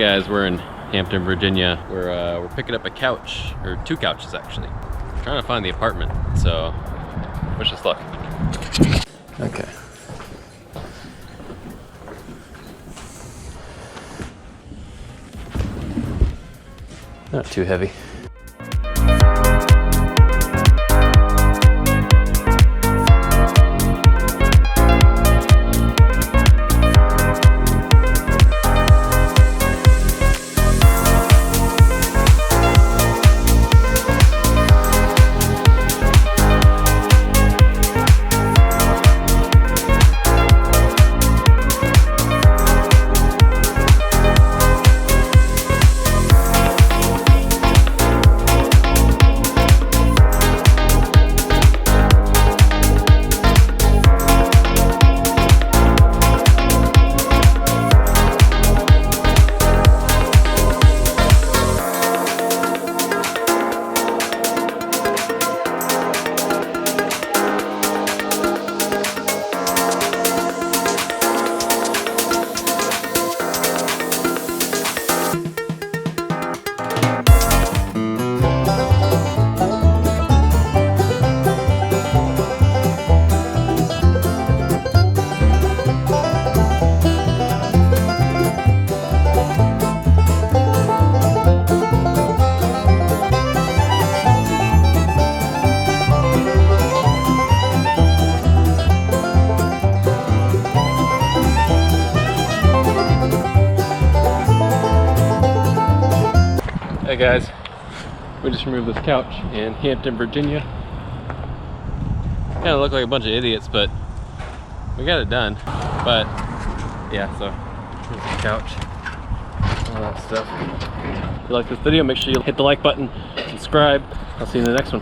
Hey guys, we're in Hampton, Virginia. We're picking up a couch, or 2 couches actually. Trying to find the apartment, so wish us luck. Okay. Not too heavy. Hey guys, we just removed this couch in Hampton, Virginia. Kind of look like a bunch of idiots, but we got it done. But yeah, so here's the couch, all that stuff. If you like this video, make sure you hit the like button, subscribe. I'll see you in the next one.